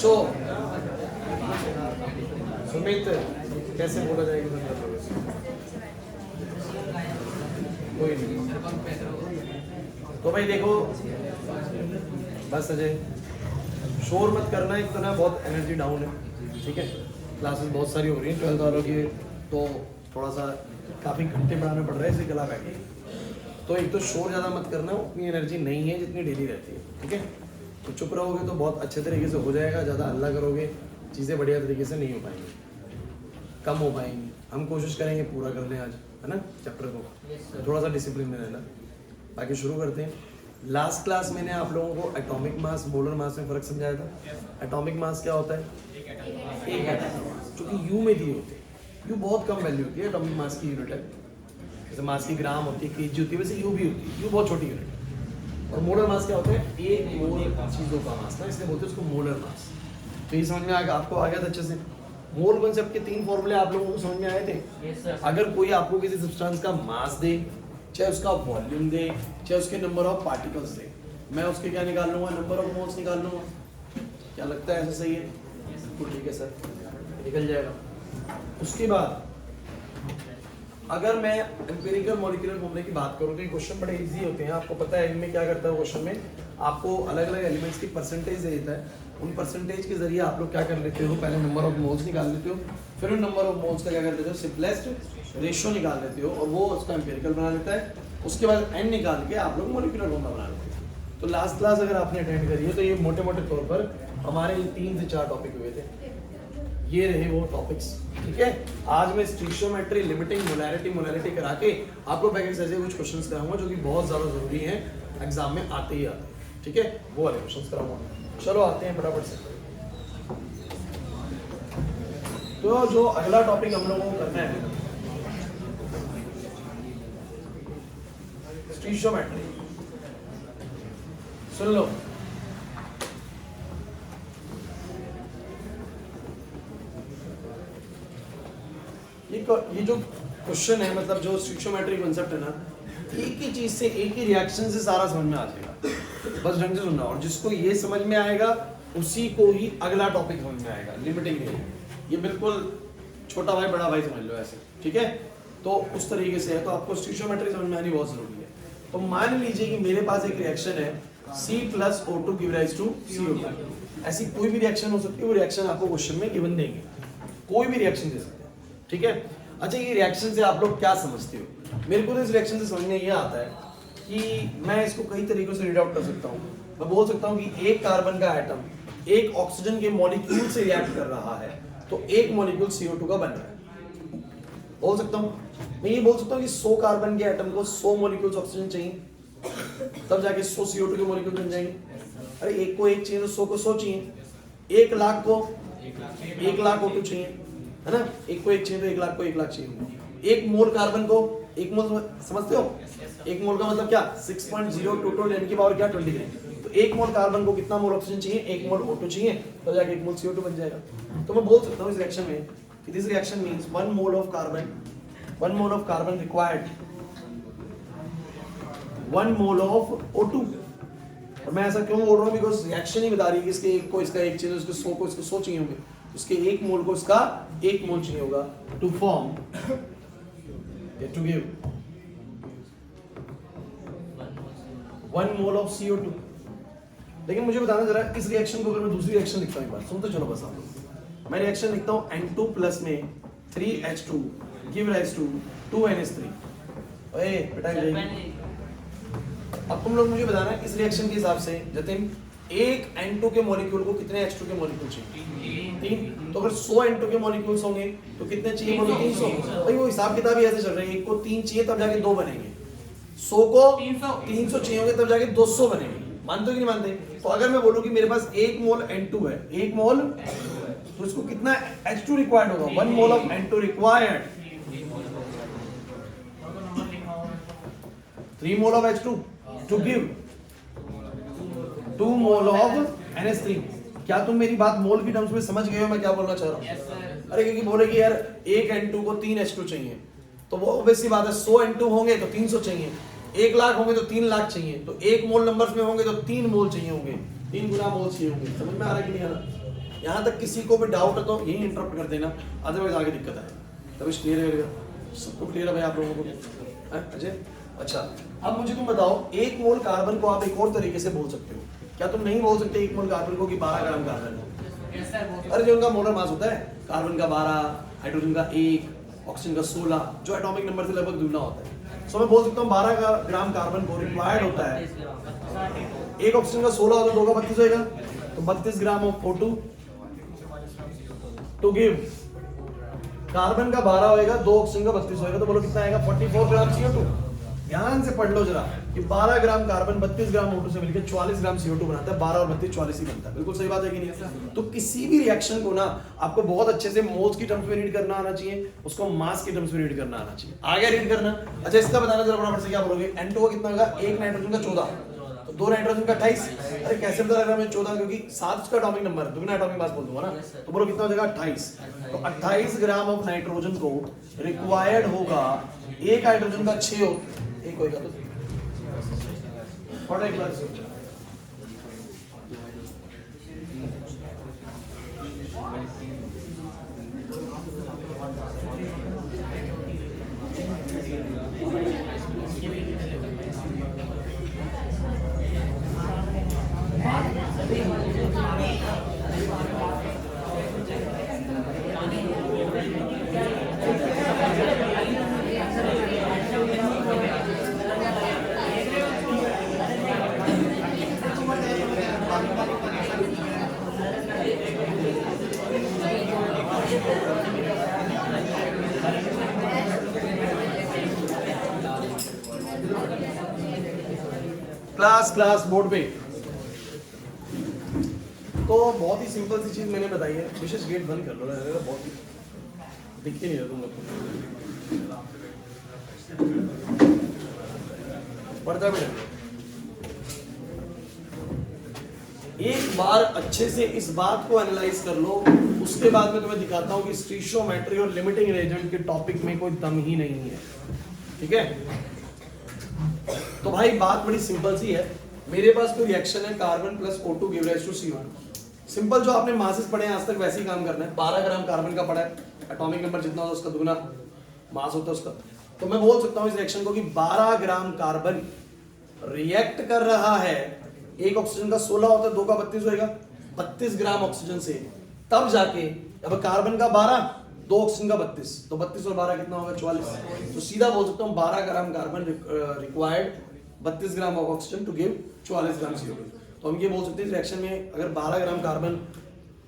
बच्चों सुमित कैसे बोला जाएगा कोई नहीं। तो भाई देखो बस अजय शोर मत करना, एक तो ना बहुत एनर्जी डाउन है, ठीक है, क्लासेस बहुत सारी हो रही हैं 12th वालों की, तो थोड़ा सा काफ़ी घंटे पढ़ाना पड़ रहा है, इसलिए गला बैठ गई। तो एक तो शोर ज़्यादा मत करना, उतनी एनर्जी नहीं है जितनी डेली रहती है, ठीक है। तो चुप रहोगे तो बहुत अच्छे तरीके से हो जाएगा, ज़्यादा हल्ला करोगे चीज़ें बढ़िया तरीके से नहीं हो पाएंगी, कम हो पाएंगी। हम कोशिश करेंगे पूरा कर लें आज, है ना, चैप्टर को, थोड़ा सा डिसिप्लिन में रहना। बाकी शुरू करते हैं। लास्ट क्लास मैंने आप लोगों को एटॉमिक मास मोलर मास में फ़र्क समझाया था। एटॉमिक मास क्या होता है? एक एटम जो कि यू में दिए होते हैं। यू बहुत कम वैल्यू होती है एटॉमिक मास की यूनिट है, जैसे मास की ग्राम होती है, केजी होती है, वैसे यू भी होती है, यू बहुत छोटी यूनिट है। और मोलर मास क्या होता है? एक मोल चीज़ों का मास ना, इसलिए बोलते हैं उसको मोलर मास। तो ये समझ में आएगा, आपको आ गया था अच्छे से। मोल कॉन्सेप्ट के 3 फॉर्मूले आप लोगों को समझ में आए थे। अगर कोई आपको किसी सब्सटेंस का मास दे, चाहे उसका वॉल्यूम दे, चाहे उसके नंबर ऑफ पार्टिकल्स दे, मैं उसके क्या निकाल लूँगा? नंबर ऑफ मोल्स निकाल लूँगा। क्या लगता है ऐसा सही है? बिल्कुल ठीक है सर, निकल जाएगा। उसके बाद अगर मैं एम्पिरिकल मॉलिक्यूलर फॉर्मूले की बात करूँ तो ये क्वेश्चन बड़े इजी होते हैं। आपको पता है इनमें क्या करता है? क्वेश्चन में आपको अलग अलग एलिमेंट्स की परसेंटेज दे देता है। उन परसेंटेज के जरिए आप लोग क्या कर लेते हो? पहले नंबर ऑफ मोल्स निकाल लेते हो, फिर उन नंबर ऑफ मोल्स का क्या कर लेते हो? सिंपलेस्ट रेशियो निकाल लेते हो, और वो उसका एम्पिरिकल बना लेता है। उसके बाद एन निकाल के आप लोग मॉलिक्यूलर फॉर्मूला बना लेते हो। तो लास्ट क्लास अगर आपने अटेंड करी है तो ये मोटे मोटे तौर पर हमारे 3 से 4 टॉपिक हुए थे, ये रहे वो टॉपिक्स, ठीक है। आज मैं स्टीशियोमेट्री, लिमिटिंग, मोलैरिटी करा के आपको बैक से कुछ क्वेश्चंस कराऊंगा जो कि बहुत ज़्यादा ज़रूरी हैं, एग्जाम में आते ही आते हैं, ठीक है, वो वाले क्वेश्चंस कराऊंगा। चलो आते हैं फटाफट से। तो जो अगला टॉपिक हम लोगों को करना है स्टीशियोमेट्री, सुन लो। ये जो क्वेश्चन है, मतलब जो स्टीशियोमेट्री कॉन्सेप्ट है ना, एक ही चीज से, एक ही रिएक्शन से सारा समझ में आ जाएगा, बस ढंग से सुनना। और जिसको ये समझ में आएगा उसी को ही अगला टॉपिक समझ में आएगा, लिमिटिंग नहीं है। ये बिल्कुल छोटा भाई बड़ा भाई समझ लो ऐसे, ठीक है। तो उस तरीके से है, तो आपको स्टीशियोमेट्री समझ में आनी बहुत जरूरी है। तो मान लीजिए कि मेरे पास एक रिएक्शन है C+O2 give rise to CO2। ऐसी कोई भी रिएक्शन हो सकती है, वो रिएक्शन आपको क्वेश्चन में गिवन देंगे, कोई भी रिएक्शन दे सकते हैं, ठीक है। अच्छा, ये रिएक्शन से आप लोग क्या समझते हो? मेरे को तो इस रिएक्शन से समझ में ये आता है कि मैं इसको कई तरीकों से रीड आउट कर सकता हूँ। मैं बोल सकता हूँ कि एक कार्बन का एटम एक ऑक्सीजन के मॉलिक्यूल से रिएक्ट कर रहा है, तो एक मॉलिक्यूल CO2 का बन रहा है, बोल सकता हूँ। मैं ये बोल सकता हूँ कि 100 कार्बन के एटम को 100 मॉलिक्यूल्स ऑक्सीजन चाहिए, तब जाके 100 CO2 के मॉलिक्यूल बन जाएंगे। अरे एक को एक चाहिए तो 100 को 100 चाहिए, 1 लाख को 1 लाख O2 चाहिए, है ना। एक को एक चाहिए तो 1 लाख को 1 लाख चाहिए। 1 मोल कार्बन को, 1 मोल समझते हो? 1 मोल का मतलब क्या? 6.022 10 की पावर क्या? 23। तो 1 मोल कार्बन को कितना मोल ऑक्सीजन चाहिए? 1 मोल O2 चाहिए, तो जाके 1 मोल CO2 बन जाएगा। तो मैं बोल सकता हूँ इस रिएक्शन में कि this reaction means 1 mole of carbon required 1 mole of O2। और मैं ऐसा क्यों बोल रहा हूँ? बिकॉज रिएक्शन ही बता रही है कि इसके एक को इसका एक चाहिए, उसके 100 को इसको 100 चाहिए होंगे, उसके 1 मोल को इसका 1 मोल चाहिए होगा to form to give 1 mole of CO2। लेकिन मुझे बताना जरा, इस रिएक्शन को अगर मैं दूसरी रिएक्शन लिखता हूँ, एक बार सुनते चलो बस आप लोग। मैं रिएक्शन लिखता हूँ N2 प्लस में 3H2 give rise to 2NH3। ओए बेटा अब तुम लोग मुझे बताना इस रिएक्शन के हिसाब से जतिन, एक N2 के मॉलिक्यूल को कितने H2 के मॉलिक्यूल चाहिए? 3। तो अगर 100 N2 के मॉलिक्यूल्स होंगे तो कितने चाहिए? 300। भाई वो हिसाब किताब ही ऐसे चल रही है, एक को 3 चाहिए तब जाके 2 बनेंगे, 100 को 300 चाहिए होंगे तब जाके 200 बनेंगे। मानते हो कि नहीं मानते? तो अगर मैं बोलूं कि मेरे पास 1 मोल N2 है, 1 मोल, तो इसको कितना H2 रिक्वायर्ड होगा? 1 mole of N2 required, 3 mole of H2 to give 2 mole of NH3। क्या तुम मेरी बात मोल की टर्म्स में समझ गए हो मैं क्या बोलना चाह रहा हूँ? अरे क्योंकि बोले कि यार एक N2 को 3 H2 चाहिए, तो वो ऑब्वियसली बात है, 100 N2 होंगे तो 300 चाहिए, 1 लाख होंगे तो 3 लाख चाहिए, तो 1 मोल नंबर्स में होंगे तो 3 मोल चाहिए होंगे, 3 गुना मोल चाहिए होंगे। समझ में आ रहा है कि नहीं आ रहा? यहाँ तक किसी को भी डाउट है तो यही इंटरप्ट कर देना, अदरवाइज आगे दिक्कत आएगी। तभी क्लियर है, सबको क्लियर है भाई आप लोगों को? अजय अच्छा, अब मुझे तुम बताओ, 1 मोल कार्बन को आप एक और तरीके से बोल सकते हो, क्या तुम नहीं बोल सकते 1 मोल कार्बन को कि 12 ग्राम कार्बन है? अरे जो उनका मोलर मास होता है, कार्बन का 12, हाइड्रोजन का 1, ऑक्सीजन का 16, जो एटॉमिक नंबर से लगभग दुगना होता है। सो मैं बोल सकता हूँ 12 ग्राम कार्बन को रिक्वायर्ड होता है, 1 ऑक्सीजन का 16 होगा तो 2 का 32 होगा, तो 32 gram of O2 to give, carbon का 12 होगा, 2 ऑक्सीजन का 32 होगा, तो बोलो कितना आएगा? 44 ग्राम CO2। ध्यान से पढ़ लो जरा कि 12 ग्राम कार्बन 32 ग्राम O2 से मिलकर 44 ग्राम CO2 बनाता है। 12 और 32 44 ही बनता है। बिल्कुल सही बात है कि नहीं? तो किसी भी रिएक्शन को ना आपको बहुत अच्छे से मोल्स की टर्म्स में रीड करना आना चाहिए, उसको मास की टर्म्स में रीड करना आना चाहिए। आगे रीड करना, अच्छा इसका बताना जरा फटाफट से, क्या बोलोगे? N2 कितना होगा? 1 नाइट्रोजन का 14, तो 2 नाइट्रोजन का 28। अरे कैसे पता लग रहा है 14? क्योंकि 7 उसका एटॉमिक नंबर है, दुगना एटॉमिक मास बोल दूंगा ना, तो बोलो कितना हो जाएगा? 28। तो 28 ग्राम ऑफ नाइट्रोजन को रिक्वायर्ड होगा, 1 हाइड्रोजन का 6 एक होगा, तो और एक बार क्लास बोर्ड पे। तो बहुत ही सिंपल सी चीज मैंने बताई है। विशेष गेट बंद कर लो, बहुत ही दिख ही नहीं रहा तुम लोग, पढ़ता भी नहीं। एक बार अच्छे से इस बात को एनालाइज कर लो, उसके बाद मैं तुम्हें दिखाता हूं कि स्टीरियोमेट्री और लिमिटिंग रिएजेंट के टॉपिक में कोई दम ही नहीं है। ठीक है, तो भाई बात बड़ी सिंपल सी है। मेरे पास कोई रिएक्शन है, carbon plus O2 give rise to CO2। Simple, जो आपने मासेस पढ़े हैं आज तक वैसे ही काम करना है। 12 ग्राम कार्बन का पड़ा है, एटॉमिक नंबर जितना होता है उसका दुगना मास होता है उसका। तो मैं बोल सकता हूं इस रिएक्शन को कि 12 ग्राम कार्बन रिएक्ट कर रहा है, 1 ऑक्सीजन का 16 होता है, 2 का 32 होगा, 32 ग्राम ऑक्सीजन से, तब जाके अब कार्बन का 12, 2 ऑक्सीजन का 32, तो 32 और 12 कितना होगा? 44। तो सीधा बोल सकता हूँ 12 gram carbon required, 32 gram of oxygen to give 44 gram CO2। तो हम ये बोल सकते हैं इस रिएक्शन में अगर 12 ग्राम कार्बन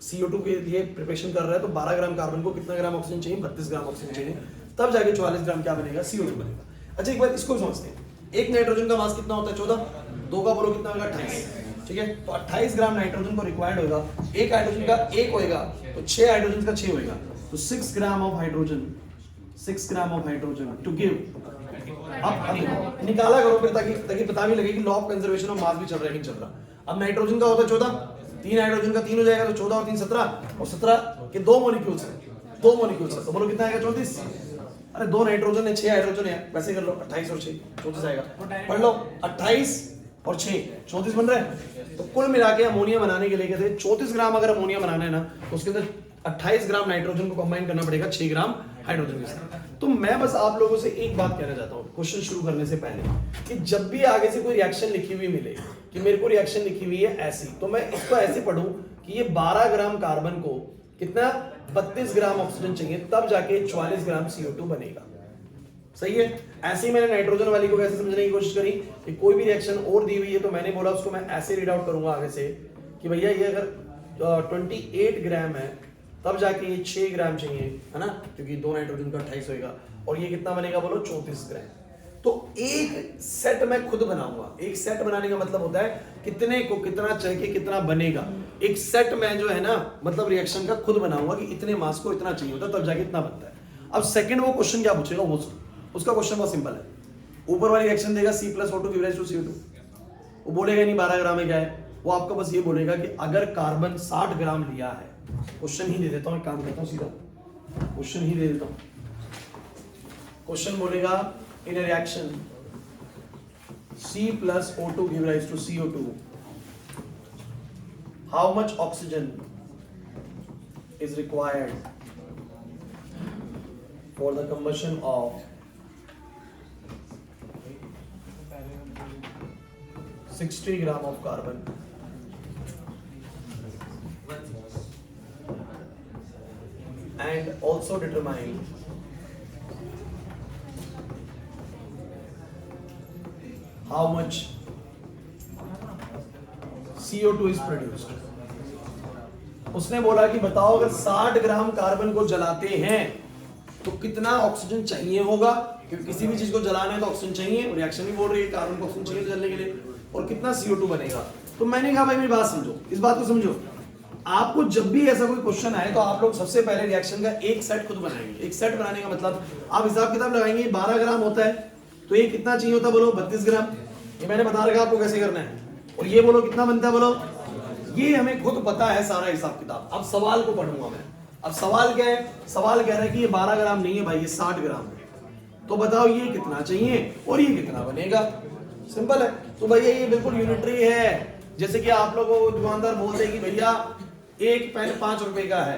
CO2 के लिए प्रिपरेशन कर रहा है तो 12 ग्राम कार्बन को कितना ग्राम ऑक्सीजन चाहिए? 32 ग्राम ऑक्सीजन चाहिए, तब जाके 44 ग्राम क्या बनेगा? CO2 बनेगा। अच्छा एक बार इसको समझते हैं, 1 नाइट्रोजन का मास कितना होता है? 14, 2 का बोलो कितना होगा? 28। ठीक है, तो 28 ग्राम नाइट्रोजन को रिक्वायर्ड होगा, 1 हाइड्रोजन का 1 होगा, तो 6 हाइड्रोजन का 6 होगा, तो 6 gram of hydrogen, 6 gram of hydrogen to give. अब निकाला करो फिर, ताकि पता भी लगे कि law of conservation of mass भी चल रहा है नहीं चल रहा। अब नाइट्रोजन का होता है 14, 3 हाइड्रोजन का 3 हो जाएगा, तो 14 और 3 17, और 17 के 2 मॉलिक्यूल्स हैं, 2 मॉलिक्यूल्स हैं, तो बोलो कितना आएगा? 34। अरे 2 नाइट्रोजन है, 6 हाइड्रोजन है, वैसे कर लो, 28 और 6 34 आएगा। पढ़ लो, 28 और 6 34 बन रहा है। तो कुल मिला के अमोनिया बनाने के लिए कहते हैं 34 ग्राम अगर अमोनिया बनाना है ना, तो उसके अंदर 28 ग्राम नाइट्रोजन को कंबाइन करना पड़ेगा 6 ग्राम हाइड्रोजन के साथ। तो मैं बस आप लोगों से एक बात कहना चाहता हूँ क्वेश्चन शुरू करने से पहले, कि जब भी आगे से कोई रिएक्शन लिखी हुई मिले कि मेरे को रिएक्शन लिखी हुई है ऐसी, तो मैं इसको ऐसे पढ़ूं कि ये 12 ग्राम कार्बन को कितना 32 ग्राम ऑक्सीजन चाहिए, तब जाके 44 ग्राम CO2 बनेगा। सही है। ऐसे ही मैंने नाइट्रोजन वाली को कैसे समझने की कोशिश करी कि कोई भी रिएक्शन और दी हुई है तो मैंने बोला उसको मैं ऐसे रीड आउट करूंगा आगे से कि भैया ये अगर 28 ग्राम है तब जाके ये 6 ग्राम चाहिए, है ना, क्योंकि 2 नाइट्रोजन का 28 होगा, और ये कितना बनेगा बोलो 34 ग्राम। तो एक सेट मैं खुद बनाऊंगा। एक सेट बनाने का मतलब होता है कितने को कितना चाहिए, कितना बनेगा। एक सेट मैं जो है ना मतलब रिएक्शन का खुद बनाऊंगा कि इतने मास को इतना चाहिए होता है, तब जाके इतना बनता है। अब सेकंड वो क्वेश्चन क्या पूछेगा, वो उसका क्वेश्चन बहुत सिंपल है। ऊपर वाली रिएक्शन देगा C+O2 give rise to CO2, वो बोलेगा नहीं 12 ग्राम है क्या है, वो आपको बस ये बोलेगा कि अगर कार्बन 60 ग्राम लिया है, क्वेश्चन ही दे देता हूं, एक काम करता हूं सीधा क्वेश्चन ही दे देता हूं। क्वेश्चन बोलेगा इन a reaction C+O2 give rise to CO2, how much oxygen is required for the combustion of 60 gram of carbon and also determine how much CO2 is produced. उसने बोला कि बताओ अगर 60 ग्राम कार्बन को जलाते हैं तो कितना ऑक्सीजन चाहिए होगा, क्योंकि किसी भी चीज को जलाना है तो ऑक्सीजन चाहिए, रिएक्शन भी बोल रही है कार्बन को ऑक्सीजन चाहिए जलने के लिए, और कितना CO2 बनेगा. तो मैंने कहा भाई मेरी बात समझो, इस बात को समझो. आपको जब भी ऐसा कोई क्वेश्चन आए तो आप लोग सबसे पहले रिएक्शन का एक सेट खुद बनाएंगे. एक सेट बनाने का मतलब आप हिसाब किताब लगाएंगे. 12 ग्राम होता है तो ये कितना चाहिए होता है, बोलो 32 ग्राम. ये मैंने बता रखा आपको कैसे करना है. और ये बोलो कितना बनता है, बोलो. ये हमें खुद पता है सारा हिसाब किताब. अब सवाल को पढ़ूंगा मैं. अब सवाल क्या है, सवाल कह रहा है कि ये 12 ग्राम नहीं है भाई, ये 60 ग्राम है. तो बताओ ये कितना चाहिए और ये कितना बनेगा. सिंपल है. तो भैया ये बिल्कुल यूनिटरी है. जैसे कि आप लोगों को दुकानदार बोलते हैं कि भैया एक पेन 5 रुपए का है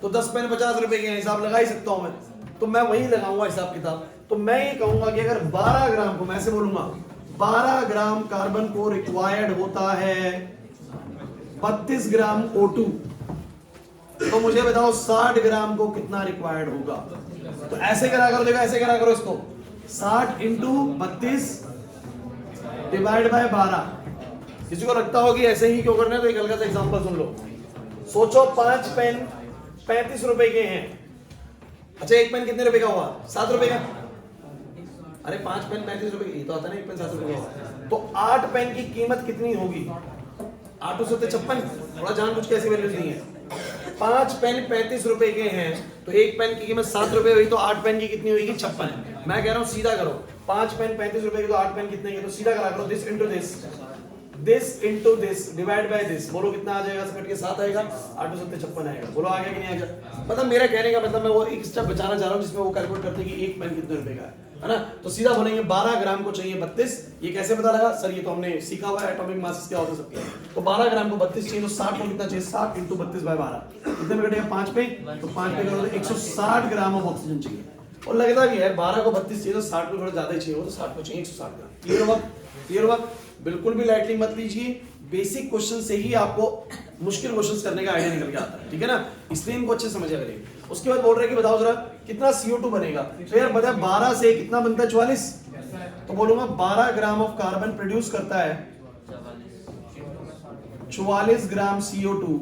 तो 10 पेन 50 रुपए के हिसाब लगा ही सकता हूं मैं. तो मैं वही लगाऊंगा हिसाब किताब. तो मैं ये कहूंगा कि अगर 12 ग्राम को, मैं ऐसे बोलूंगा 12 ग्राम कार्बन को रिक्वायर्ड होता है 32 ग्राम O2, तो मुझे बताओ 60 ग्राम को कितना रिक्वायर्ड होगा. तो ऐसे करा करो, देखो ऐसे करा करो इसको. 60 इंटू 32 डिवाइड बाय 12. किसी को लगता होगी ऐसे ही क्यों करना है, तो एक हल्का सा एग्जांपल सुन लो. सोचो 5 पेन 35 रुपए के हैं. अच्छा एक पेन कितने रुपए का हुआ, 7 रुपए का. अरे 5 पेन 35 रुपए की तो आता है ना, एक पेन 7 रुपए का. तो 8 पेन की कीमत कितनी होगी, 8 से 56. थोड़ा जानबूझ के ऐसी वैल्यूज नहीं है. 5 पेन 35 रुपए के हैं तो एक पेन की कीमत 7 रुपए हुई, तो 8 पेन की कितनी होगी, 56. मैं कह रहा हूं सीधा करो. 5 पेन 35 रुपए के तो 8 पेन कितने के, तो सीधा करा करो. This into this, this into this divide by this. बोलो कितना आ जाएगा, सब के 7 आएगा, 8 से 56 आएगा. बोलो आ गया कि नहीं आ गया. मतलब मेरा कहने का मतलब मैं वो एक स्टेप बचाना चाह रहा हूं जिसमें वो कैलकुलेट करते हैं कि एक पेन कितने रुपए का है ना. तो सीधा बोलेंगे 12 ग्राम को चाहिए 32. ये कैसे पता लगा सर, ये तो हमने सीखा हुआ है एटॉमिक मासेस क्या होता है सबके. तो 12 ग्राम को 32 चाहिए, तो 60 को कितना चाहिए, 60 इंटू 32 बाय 12. कितने में कटेगा, 5 पे. तो 5 पे करो तो 160 ग्राम ऑफ ऑक्सीजन चाहिए. और लगता भी है 12 को 32 चाहिए तो 60 को थोड़ा ज्यादा ही चाहिए हो, तो 60 को चाहिए 160 ग्राम. क्लियर हुआ, क्लियर हुआ. बिल्कुल भी लाइटली मत लीजिए. बेसिक क्वेश्चन से ही आपको मुश्किल क्वेश्चंस करने का आइडिया निकल के आता है. ठीक है ना, इसलिए इनको अच्छे समझा करिए. उसके बाद बोल रहे हैं कि बताओ जरा कितना CO2 बनेगा. तो यार बता 12 से कितना बनता है, 44. तो बोलूंगा 12 ग्राम ऑफ कार्बन प्रोड्यूस करता है 44 ग्राम CO2.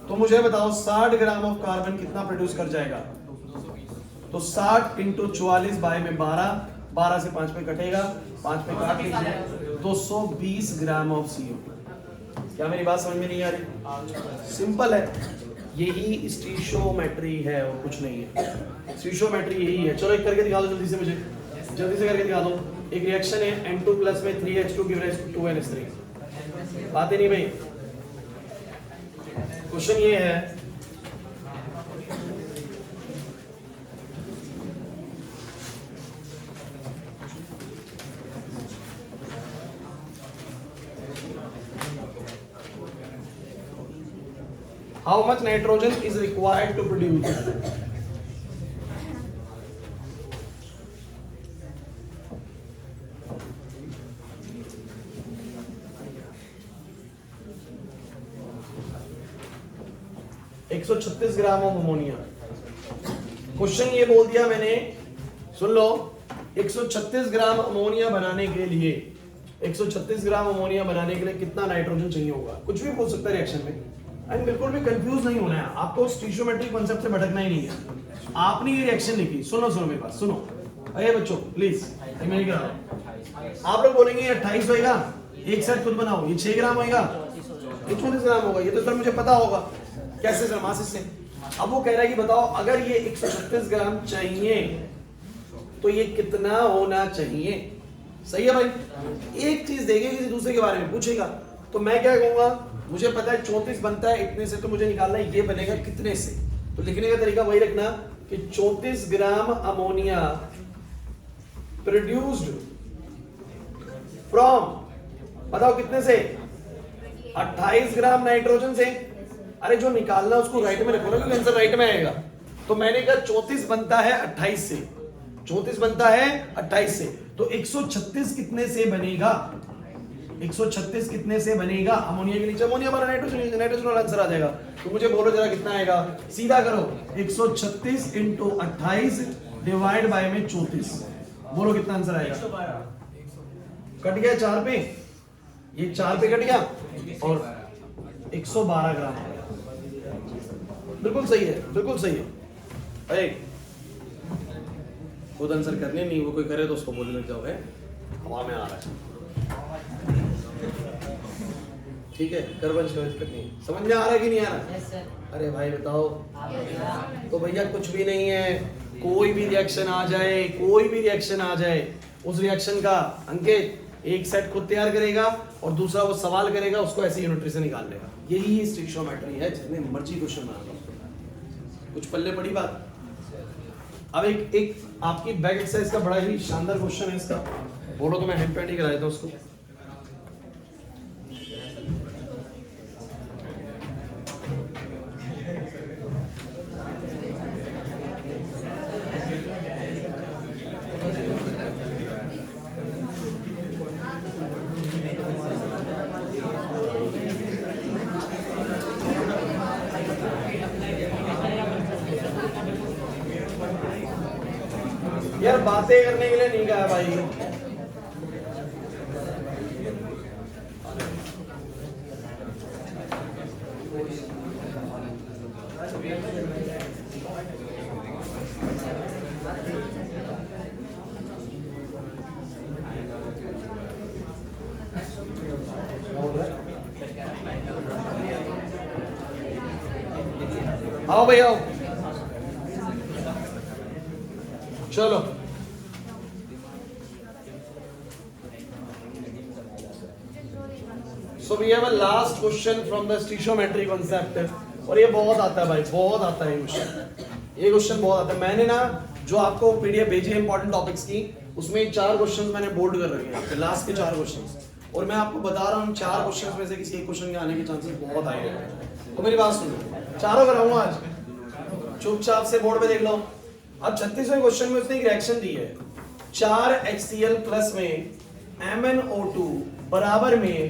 तो मुझे बताओ 60 ग्राम ऑफ कार्बन कितना प्रोड्यूस कर जाएगा. तो 60 इंटू 44 बाय में 12 से 5 पे कटेगा, 5 पे काट लीजिए, 220 ग्राम ऑफ CO2. क्या मेरी बात समझ में नहीं आ रही. सिंपल है, यही स्टीशियोमेट्री है और कुछ नहीं है. स्टीशियोमेट्री यही है. चलो एक करके दिखा दो जल्दी से, मुझे जल्दी से करके दिखा दो. एक रिएक्शन है N2 प्लस में 3H2 give rise to 2NH3. बात ही नहीं भाई. क्वेश्चन ये है how much nitrogen is required to produce 136 gram of ammonia. Question ये बोल दिया मैंने, सुन लो. 136 ग्राम अमोनिया बनाने के लिए 136 ग्राम अमोनिया बनाने के लिए कितना नाइट्रोजन चाहिए होगा. कुछ भी पूछ सकता है रिएक्शन में. एंड बिल्कुल भी कंफ्यूज नहीं होना है आपको. स्टीशियोमेट्रिक कांसेप्ट से भटकना ही नहीं है. आपने ये रिएक्शन लिखी, सुनो सुनो मेरे पास सुनो. अरे बच्चों प्लीज, मैं क्या आप लोग बोलेंगे 28 होएगा, एक सेट खुद बनाओ. ये 6 ग्राम होएगा, ये 34 ग्राम होगा. ये तो सर मुझे पता होगा. कैसे सर, मासिस से. अब वो कह रहा है कि बताओ अगर ये 136 ग्राम चाहिए तो ये कितना होना चाहिए. सही है भाई. एक चीज देंगे किसी दूसरे के बारे में पूछेगा तो मैं क्या कहूंगा, मुझे पता है 34 बनता है इतने से, तो मुझे निकालना है ये बनेगा कितने से. तो लिखने का तरीका वही रखना कि 34 ग्राम अमोनिया प्रोड्यूस्ड फ्रॉम, बताओ कितने से, 28 ग्राम नाइट्रोजन से. अरे जो निकालना उसको राइट में रखो ना, क्योंकि आंसर राइट में आएगा। तो मैंने कहा 34 बनता है 28 से, 34 बनता है 28 से, तो 136 कितने से बनेगा? 136 कितने से बनेगा? अमोनिया के नीचे अमोनिया बना, नाइट्रोजन वाला आंसर आ जाएगा। तो मुझे बोलो जरा कितना आएगा, सीधा करो 136 इंटू 28 डिवाइड बाय में 34, बोलो कितना आंसर आएगा? कट गया 4 पे, ये 4 पे कट गया और 112 ग्राम। बिल्कुल सही है, बिल्कुल सही है। अरे खुद आंसर करने नहीं, वो कोई करे तो उसको बोलने लग जाओ है हवा में आ रहा है। ठीक है, कर वंश कोई दिक्कत नहीं। समझ में आ रहा है कि नहीं आ रहा? yes, अरे भाई बताओ। तो भैया कुछ भी नहीं है, कोई भी रिएक्शन आ जाए, कोई भी रिएक्शन आ जाए, उस रिएक्शन का अंकित एक सेट खुद तैयार करेगा और दूसरा वो सवाल करेगा, उसको ऐसे यूनिटरी से निकाल लेगा। यही स्टिक्शोमेट्री है, जितने मर्जी क्वेश्चन बना लो, कुछ पल्ले पड़ी बात। अब एक आपकी बैक एक्सरसाइज का बड़ा ही शानदार क्वेश्चन है इसका, बोलो तो मैं हैंड पेंट ही करा देता उसको। यार बातें करने के लिए नहीं कहा भाई। आओ भाई आओ, चलो so we have a last question from the stoichiometry concept। और ये बहुत आता है भाई, बहुत आता है ये क्वेश्चन बहुत आता है। मैंने ना जो आपको पीडीएफ भेजी है इंपॉर्टेंट टॉपिक्स की, उसमें 4 क्वेश्चंस मैंने बोल्ड कर रखे हैं, लास्ट के 4 क्वेश्चंस, और मैं आपको बता रहा हूँ 4 क्वेश्चंस में से किसी एक क्वेश्चन के आने के चांसेस बहुत आए हैं। तो मेरी बात सुनो, चारों कराऊंगा आज, चुपचाप से बोर्ड पे देख लो। अब 36वें क्वेश्चन में उसने एक रिएक्शन दी है, 4 HCl प्लस में MnO2 बराबर में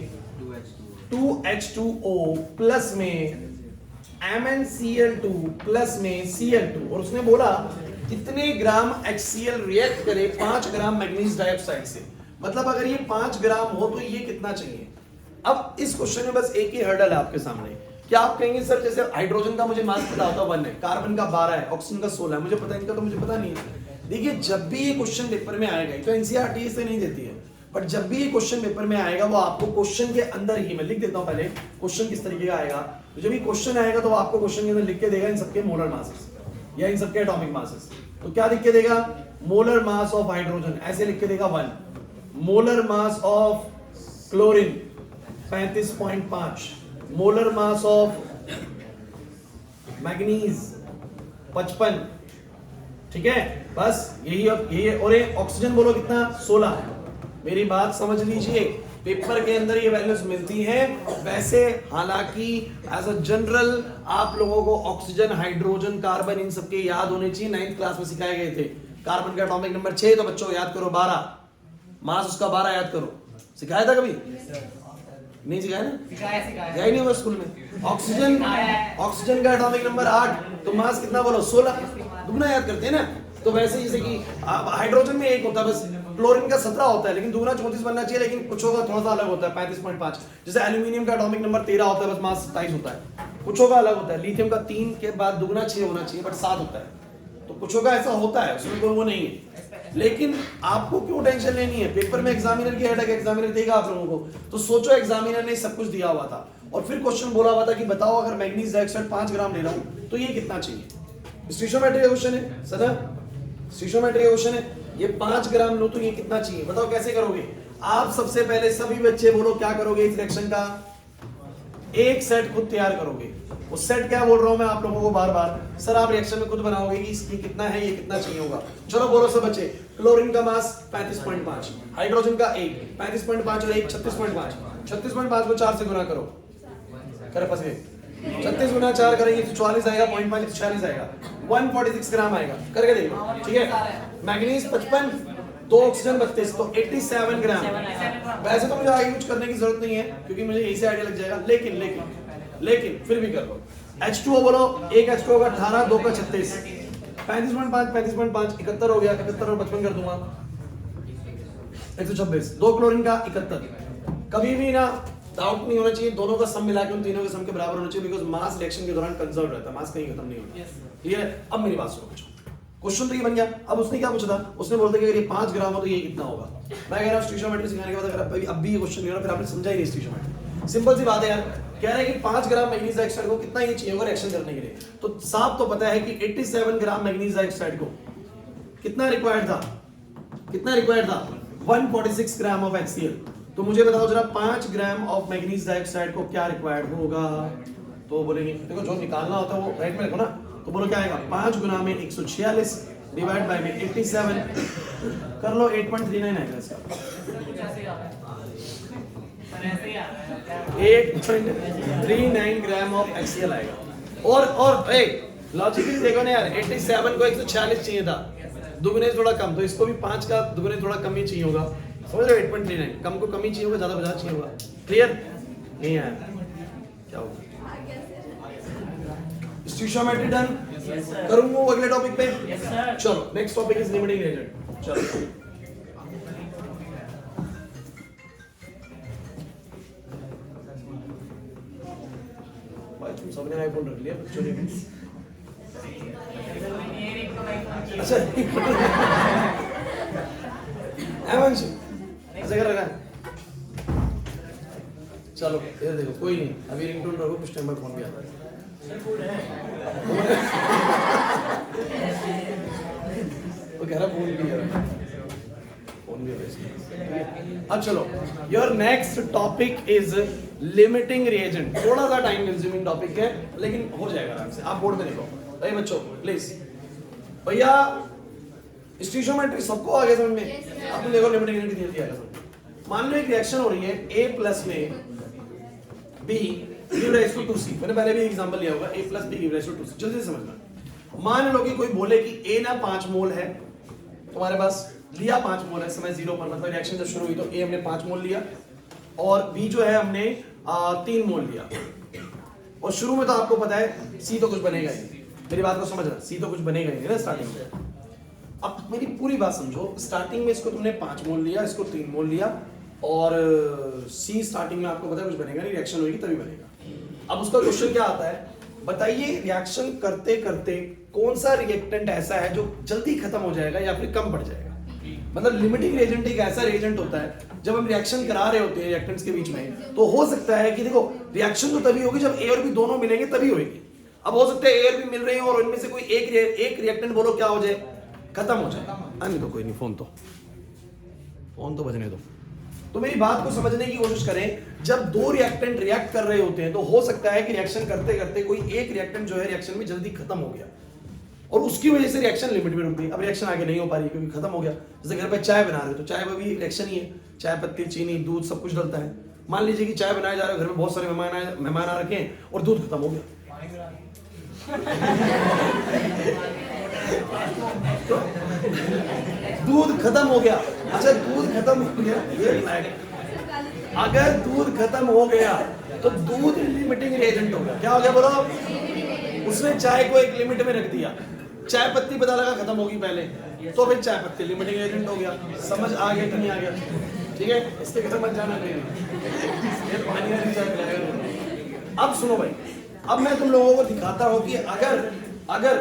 2H2O प्लस में MnCl2 प्लस में Cl2, और उसने बोला कितने ग्राम HCl रिएक्ट करे 5 ग्राम मैग्नीज डाइऑक्साइड से। मतलब अगर ये 5 ग्राम हो तो ये कितना चाहिए। अब इस क्वेश्चन में बस एक ही हर्डल है आपके सामने। क्या आप कहेंगे सर जैसे हाइड्रोजन का मुझे मास पता होता 1 है, कार्बन का 12 है, ऑक्सीजन का 16 है, मुझे पता है, इनका तो मुझे पता नहीं है। देखिए जब भी ये क्वेश्चन पेपर में आएगा, तो एनसीईआरटी से नहीं देती है, बट जब भी ये क्वेश्चन पेपर में आएगा वो आपको क्वेश्चन के अंदर ही, मैं लिख देता हूं पहले क्वेश्चन किस तरीके का आएगा। तो जब ये क्वेश्चन आएगा तो वो आपको क्वेश्चन के अंदर लिख के देगा इन सबके मोलर मासेस या इन सबके एटॉमिक मासेस। तो क्या लिख के देगा, मोलर मास ऑफ हाइड्रोजन ऐसे लिख के देगा 1, molar mass of chlorine 35.5, molar mass of manganese 55, ठीक है, बस यही। और ये ऑक्सीजन बोलो कितना, 16। मेरी बात समझ लीजिए, पेपर के अंदर ये वैल्यूज मिलती हैं। वैसे हालांकि एज अ जनरल आप लोगों को ऑक्सीजन, हाइड्रोजन, कार्बन इन सबके याद होने चाहिए, 9th क्लास में सिखाए गए थे। कार्बन का एटॉमिक नंबर 6, तो बच्चों याद करो 12, मास उसका 12 याद करो। सिखाया था कभी? नहीं सिखाया ना? सिखाया ही नहीं होगा स्कूल में। ऑक्सीजन का एटॉमिक नंबर 8, तो मास कितना बोलो 16, दुगना याद करते हैं ना। तो वैसे जैसे कि हाइड्रोजन में 1 होता है बस, क्लोरीन का 17 होता है, लेकिन दुगना 34 बनना चाहिए, लेकिन कुछ होगा थोड़ा सा अलग होता है 35.5। जैसे एल्यूमिनियम का एटॉमिक नंबर 13 होता है, बस मास 27 होता है, कुछ होगा अलग होता है। लिथियम का 3 के बाद दुगना 6 होना चाहिए, बट 7 होता है। तो कुछ होगा ऐसा होता है, उसमें कोई वो नहीं है। लेकिन आपको क्यों टेंशन लेनी है, पेपर में एग्जामिनर की हेडेक, एग्जामिनर देगा आप लोगों को। तो सोचो एग्जामिनर ने सब कुछ दिया हुआ था और फिर क्वेश्चन बोला हुआ था कि बताओ अगर मैग्नीज डाइऑक्साइड 5 ग्राम ले रहा हूं तो ये कितना चाहिए। स्टिचोमेट्री का क्वेश्चन है सर, स्टिचोमेट्री का क्वेश्चन है। ये 5 ग्राम लो तो ये कितना चाहिए, बताओ कैसे करोगे आप। सबसे पहले सभी बच्चे बोलो क्या करोगे, इस रिएक्शन का एक सेट खुद तैयार करोगे। वो सेट क्या बोल रहा हूं मैं आप लोगों को बार बार, सर आप रिएक्शन में खुद बनाओगे कि इसकी कितना है, ये कितना चाहिए होगा। चलो बोलो सब बच्चे, क्लोरीन का मास 35.5, हाइड्रोजन का 1 35.5 और 1 36.5, 36.5 को 4 से गुना करो, कर फंस गए 36 गुना 4 करेंगे तो 44 आएगा, 0.5 46 आएगा, 146 ग्राम आएगा। करके देखो, ठीक है। मैग्नीज 55, 2 ऑक्सीजन 32, तो 87 ग्राम। वैसे तो मुझे आगे कुछ करने की जरूरत नहीं है क्योंकि मुझे यही से आइडिया लग जाएगा, लेकिन फिर भी कर लो। H2O बोलो, एक H2O होगा 18, 2 का 36, 35.5 35.5 71 हो गया, 71 और 55 कर दूंगा 126, 2 क्लोरीन का 71। कभी भी ना डाउट नहीं होना चाहिए, दोनों का सम मिला के उन तीनों के सम के बराबर होना चाहिए, बिकॉज मास रिएक्शन के दौरान कंजर्व रहता है, मास कहीं खत्म नहीं होता। क्लियर है? अब मेरी बात सुनो, क्वेश्चन तो ये बन गया। अब उसने क्या पूछा था, उसने बोलता कि अगर ये 5 ग्राम हो तो ये कितना होगा। मैं कह रहा हूँ स्टीशियोमेट्री सिखाने के बाद अगर अब भी ये क्वेश्चन नहीं, फिर आपने समझा ही नहीं स्टीशियोमेट्री। सिंपल सी बात है यार, कह रहा है कि 5 ग्राम मैग्नीज डाइऑक्साइड को कितना ये चाहिए होगा रिएक्शन करने के लिए, तो साफ तो पता है कि 87 ग्राम मैग्नीज डाइऑक्साइड को कितना रिक्वायर्ड था, 146 ग्राम ऑफ HCl। तो मुझे बताओ जरा 5 ग्राम ऑफ मैग्नीज डाइऑक्साइड को क्या रिक्वायर्ड होगा। तो बोलेंगे देखो जो निकालना होता है वो राइट में लिखो ना, तो बोलो क्या आएगा, 5 गुना में 146 डिवाइड बाय में 87 कर लो, 8.39 आएगा इसका, 8.39 ग्राम ऑफ HCl आएगा। और लॉजिकली देखो ना यार, 87 को 146 चाहिए था, दुगने थोड़ा कम, तो इसको भी 5 का दुगने थोड़ा कम ही चाहिए होगा। समझ रहे हो, 8.39 कम को कम ही चाहिए होगा, ज्यादा बजा चाहिए होगा। क्लियर नहीं है क्या होगा? स्टीशियोमेट्री डन। करूंगा अगले टॉपिक पे। चलो next topic is limiting reagent. चलो भाई तुम सबने आईफोन रख लिया बच्चों ने। अच्छा एवंश ऐसे कर रखा है। चलो इधर देखो, कोई नहीं, अभी रिंगटोन रखो, कुछ टाइम बाद फोन भी आता है। तो कह रहा फोन भी है, फोन भी है। अब चलो, your next topic is limiting reagent. थोड़ा सा टाइम कंज्यूमिंग टॉपिक है लेकिन हो जाएगा आराम से। आप बोर्ड में देखो भाई बच्चों प्लीज। भैया स्टीशियोमेट्री सबको आ गया समझ में? आपने देखो लिमिटिंग रिएजेंट दिया है। मान लो एक रिएक्शन हो रही है A प्लस में B give rise to 2C। मैंने पहले भी एग्जांपल लिया होगा, A plus B give rise to 2C। जल्दी से समझना। मान लो कि कोई बोले कि A ना 5 मोल है, तुम्हारे पास लिया 5 मोल है समय 0 पर, मतलब रिएक्शन जब शुरू हुई तो A हमने 5 मोल लिया और B जो है हमने 3 मोल लिया। और शुरू में तो आपको पता है C तो कुछ बनेगा ही, मेरी बात को समझना, C तो कुछ बनेगा ही ना स्टार्टिंग में। अब मेरी पूरी बात समझो, स्टार्टिंग में इसको तुमने 5 मोल लिया, इसको 3 मोल लिया और C स्टार्टिंग में आपको पता है कुछ बनेगा नहीं, रिएक्शन होगी तभी बनेगा। अब उसका क्वेश्चन क्या आता है, बताइए रिएक्शन करते करते कौन सा रिएक्टेंट ऐसा है जो जल्दी खत्म हो जाएगा या फिर कम पड़ जाएगा। मतलब लिमिटिंग रिएजेंट एक ऐसा रिएजेंट होता है जब हम रिएक्शन करा रहे होते हैं रिएक्टेंट्स के बीच में, तो हो सकता है कि देखो रिएक्शन तो तभी होगी जब A और B दोनों मिलेंगे तभी होगी। अब हो सकता है A और B मिल रहे हैं और उनमें से कोई एक रिएक्टेंट बोलो क्या हो जाए, खत्म हो जाए। नहीं तो कोई नहीं, फोन तो बजने दो। तो मेरी बात को समझने की कोशिश करें, जब दो रिएक्टेंट रिएक्ट कर रहे होते हैं तो हो सकता है कि रिएक्शन करते करते कोई एक रिएक्टेंट जो है रिएक्शन में जल्दी खत्म हो गया और उसकी वजह से रिएक्शन लिमिट में रुक गई। अब रिएक्शन आगे नहीं हो पा रही क्योंकि खत्म हो गया। जैसे घर पे चाय बना रहे हो तो चाय में भी रिएक्शन ही है, चाय पत्ती चीनी दूध सब कुछ डलता है। मान लीजिए कि चाय बनाए जा रहे हो, घर में बहुत सारे मेहमान आ रखे हैं और दूध खत्म हो गया। दूध खत्म हो गया। अच्छा दूध खत्म हो गया, अगर दूध खत्म हो गया तो दूध लिमिटिंग रिएजेंट हो गया। क्या हो गया बोलो? उसने चाय को एक लिमिट में रख दिया। चाय पत्ती पता लगा खत्म होगी पहले, तो फिर चाय पत्ती लिमिटिंग रिएजेंट हो गया। समझ आ गया कि नहीं आ गया? ठीक है, इसके खत्म मत जाना ये पानी वाली चाय पिलाएगा। अब सुनो भाई, अब मैं तुम लोगों को दिखाता हूं कि अगर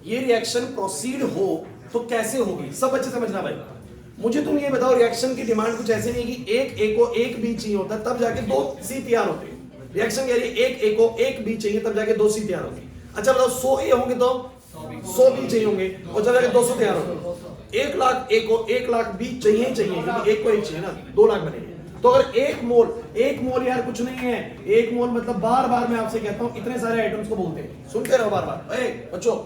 ये रिएक्शन प्रोसीड हो तो कैसे होगी। सब अच्छे समझना भाई। मुझे तुम ये बताओ, रिएक्शन की डिमांड कुछ ऐसे नहीं है कि एक ए को एक बी चाहिए होता है तब जाके 2 सी तैयार होते हैं। रिएक्शन कह रही है एक ए को एक बी चाहिए तब जाके 2 सी तैयार होगी। अच्छा बताओ 100 ए होंगे तो 100 बी चाहिए होंगे और जब जाके 200 तैयार होंगे। 1 लाख ए को 1 लाख बी चाहिए ही चाहिए, क्योंकि एक को एक चाहिए ना, 2 लाख बनेंगे। तो अगर एक मोल यार कुछ नहीं है। 1 मोल मतलब बार बार मैं आपसे कहता हूं इतने सारे आइटम्स को बोलते हैं, सुनते रहो बार बार बच्चों।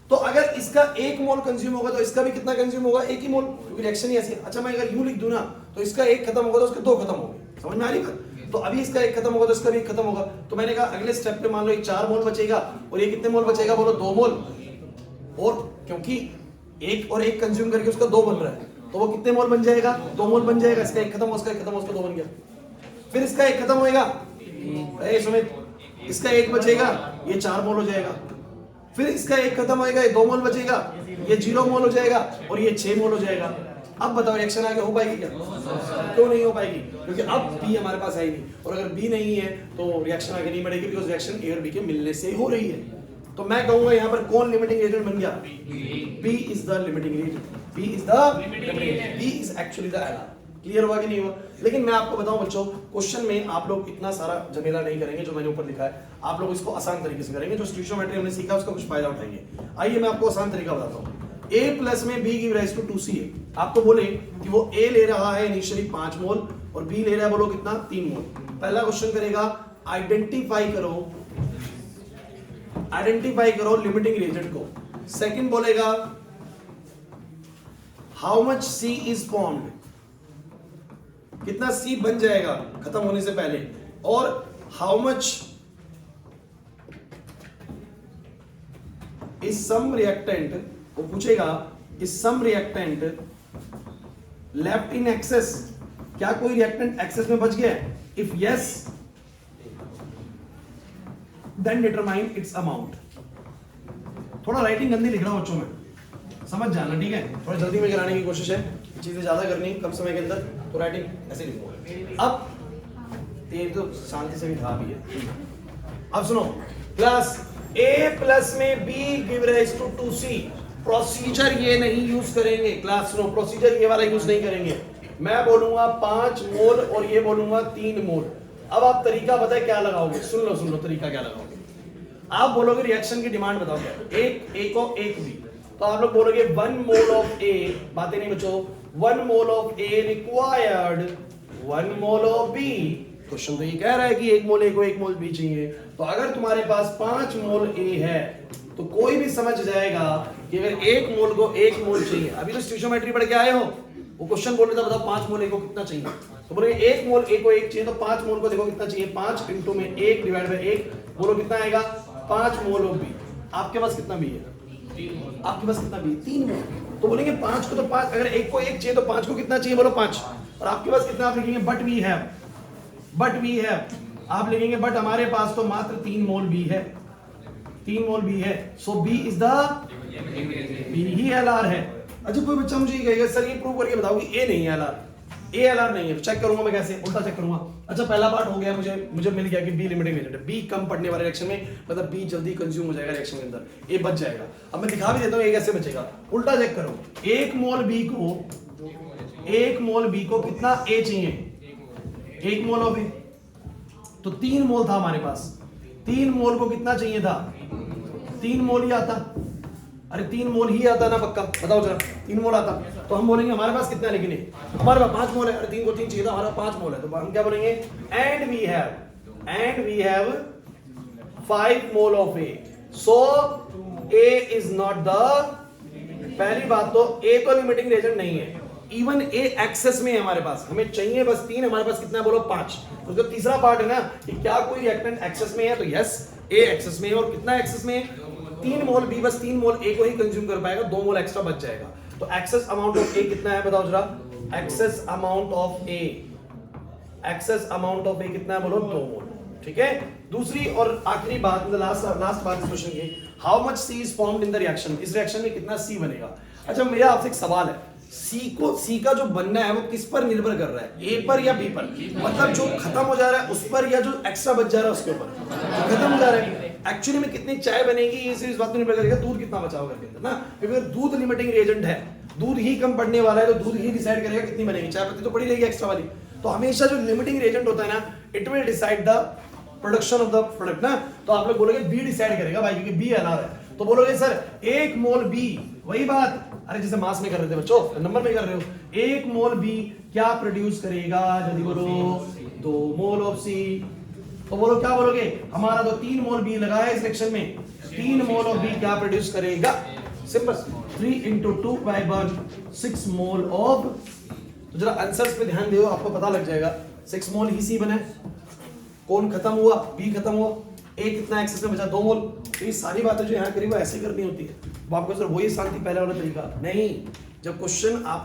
तो अगर इसका 1 मोल कंज्यूम होगा तो इसका भी कितना कंज्यूम होगा? 1 ही मोल, क्योंकि रिएक्शन ही ऐसी है। अच्छा मैं अगर यूं लिख दूं ना तो इसका 1 खत्म होगा तो उसके 2 खत्म होंगे। समझ में आ रही बात? तो अभी इसका एक खत्म होगा तो इसका भी एक खत्म होगा। तो मैंने कहा अगले स्टेप पे मान लो ये 4 मोल बचेगा और ये कितने मोल बचेगा बोलो 2 मोल, और क्योंकि एक और एक कंज्यूम करके उसका 2 बन रहा है तो वो कितने मोल बन जाएगा 2 मोल बन जाएगा। इसका एक खत्म हो, उसका एक खत्म हो, उसका 2 बन गया। फिर इसका एक खत्म होएगा, सुमित इसका एक बचेगा ये 4 मोल हो जाएगा। फिर इसका एक खत्म होएगा ये 2 मोल बचेगा, ये 0 मोल हो जाएगा और ये 6 मोल हो जाएगा। अब बताओ रिएक्शन आगे हो पाएगी क्या? क्यों नहीं हो पाएगी? क्योंकि अब बी हमारे पास है ही नहीं, और अगर बी नहीं है तो रिएक्शन आगे नहीं बढ़ेगी, बिकॉज रिएक्शन ए और बी के मिलने से हो रही है। तो मैं कहूंगा यहाँ पर कौन लिमिटिंग एजेंट बन गया? B is the limiting agent, B is the B is actually the LR. Clear हुआ कि नहीं हुआ? लेकिन मैं आपको बताऊं बच्चों, क्वेश्चन में आप लोग इतना सारा झमेला नहीं करेंगे जो मैंने ऊपर लिखा है, आप लोग इसको आसान तरीके से करेंगे। जो स्टीरियोमेट्री हमने सीखा उसका कुछ फायदा उठाएंगे। आइए मैं आपको आसान तरीका बताता हूँ। a प्लस में b give rise to 2ca। आपको बोले कि वो a ले रहा है इनिशियली 5 मोल और b ले रहा है बोलो कितना 3 मोल। पहला क्वेश्चन करेगा आइडेंटिफाई करो लिमिटिंग रिएजेंट को। सेकंड बोलेगा how much c is formed, कितना C बन जाएगा खत्म होने से पहले, और how much is some reactant, वो पूछेगा is some reactant left in excess, क्या कोई रिएक्टेंट एक्सेस में बच गया? If yes then determine its amount. थोड़ा राइटिंग गंदी लिख रहा हूं बच्चों में, समझ जाना, ठीक है? थोड़ा जल्दी में कराने की कोशिश है, चीजें ज्यादा करनी कम समय के अंदर, तो राइटिंग ऐसे लिखूंगा। अब तेरी तो शांति से भी था भी है। अब सुनो क्लास, a प्लस में b give rise to 2c। Procedure ये नहीं यूज करेंगे क्लास, सुनो प्रोसीजर ये वाला यूज नहीं करेंगे। मैं बोलूंगा 5 मोल और ये बोलूंगा 3 मोल। अब आप तरीका बताए क्या लगाओगे? सुन लो तरीका क्या लगाओगे। आप बोलोगे रिएक्शन की डिमांड बताओ क्या, एक ए को एक बी, तो आप लोग बोलोगे 1 मोल ऑफ ए, बातें नहीं बच्चों, 1 mole of A required 1 mole of B. Question तो ये कह रहा है कि 1 मोल ए को 1 मोल बी चाहिए। तो अगर तुम्हारे पास 5 मोल ए है तो कोई भी समझ जाएगा कि अगर 1 मोल को 1 मोल चाहिए, अभी तो स्टीरियोमेट्री पढ़ के आए हो, वो क्वेश्चन बोल रहा था बताओ 5 मोल ए को कितना चाहिए, तो बोलेंगे 1 मोल ए को 1 चाहिए, तो 5 मोल को देखो कितना चाहिए, 5 इंटू में 1 डिवाइड बाय 1, बोलो कितना आएगा 5 मोल ऑफ बी। आपके पास कितना बी है? आपके पास कितना बी? 3 मोल। तो बोलेंगे 5 को तो 5, अगर 1 को 1 चाहिए तो 5 को कितना चाहिए बोलो 5, और आपके पास कितना? आप लिखेंगे बट वी हैव, आप लिखेंगे बट हमारे पास तो मात्र 3 मोल बी है, 3 मोल बी है, so B is the B ही एलआर है। अच्छा कोई बच्चा मुझे ये कहेगा सर ये प्रूव करके बताओ कि ए नहीं है एलआर, ए एलआर नहीं है, तो चेक करूंगा मैं कैसे? उल्टा चेक करूंगा। अच्छा पहला पार्ट हो गया, मुझे मिल गया कि बी लिमिटिंग एजेंट है, बी कम पड़ने वाले रिएक्शन में, मतलब बी जल्दी कंज्यूम हो जाएगा रिएक्शन के अंदर, ए बच जाएगा। अब मैं दिखा भी देता हूं ए कैसे बचेगा, उल्टा चेक करो। 1 मोल बी को कितना ए चाहिए? 1 मोल ऑफ ए, तो 3 मोल था हमारे पास, 3 मोल को कितना चाहिए था? 3 मोल ही आता, अरे 3 मोल ही आता ना पक्का, बताओ जरा 3 मोल आता, तो हम बोलेंगे हमारे पास कितना है, लेकिन हमारे पास 5 मोल है, अरे 3 को 3 चाहिए था, हमारा 5 मोल है, तो हम क्या बोलेंगे? And we have 5 mole of A, so A is not the, पहली बात तो ए तो लिमिटिंग रिएजेंट नहीं है, इवन ए एक्सेस में है हमारे पास, हमें चाहिए बस 3, हमारे पास कितना बोलो 5। तो उसका तीसरा पार्ट है ना कि क्या कोई रिएक्टेंट एक्सेस में है, तो यस ए एक्सेस में है, और कितना एक्सेस में? 3 मोल बी, बस 3 मोल ए को ही कंज्यूम कर पाएगा, 2 मोल एक्स्ट्रा बच जाएगा। तो एक्सेस अमाउंट ऑफ ए कितना है बताओ जरा? एक्सेस अमाउंट ऑफ ए कितना है बोलो? 2 मोल। ठीक है, दूसरी और आखिरी बात, लास्ट बात इस क्वेश्चन की, how much see is formed in the reaction, इस रिएक्शन में कितना सी बनेगा? अच्छा मेरा आपसे एक सवाल है, सी का जो बनना है वो किस पर निर्भर कर रहा है, ए पर या बी पर? मतलब जो खत्म हो जा रहा है उस पर, या जो एक्स्ट्रा बच जा रहा है उसके ऊपर? जो खत्म हो जा रहा है, एक्चुअली में कितनी चाय बनेगी इस बात पर निर्भर करेगा, दूध कितना बचा होगा इसके अंदर ना, क्योंकि अगर दूध लिमिटिंग रिएजेंट है, दूध ही कम पड़ने वाला है, तो दूध ही डिसाइड करेगा कितनी बनेगी, चाय पत्ती तो पड़ी रहेगी एक्स्ट्रा वाली। तो हमेशा जो लिमिटिंग रिएजेंट होता है ना, it will decide the production of the product ना, तो आप लोग बोलोगे बी डिसाइड करेगा भाई, क्योंकि बी एलआर है, तो बोलोगे सर 1 मोल बी, वही बात, अरे जैसे मास में कर रहे थे बच्चों, नंबर में कर रहे हो, 1 मोल बी क्या प्रोड्यूस करेगा? जल्दी बोलो 2 मोल ऑफ सी। तो बोलो क्या बोलोगे? हमारा तो 3 मोल बी लगा है इस रिएक्शन में, 3 मोल ऑफ बी क्या प्रोड्यूस करेगा? Simple, 3 into 2 by 1 6 mole of. तो जरा आंसर्स पे ध्यान दो, आपको पता लग जाएगा 6 मोल ही सी बना है, कौन खत्म हुआ, बी खत्म हुआ, ए कितना एक्सेस में बचा 2 मोल। तो ये सारी बातें जो यहाँ करी वो ऐसे करनी होती है। वो आपको सिर्फ वही शांति पहले वाला तरीका नहीं, जब क्वेश्चन आप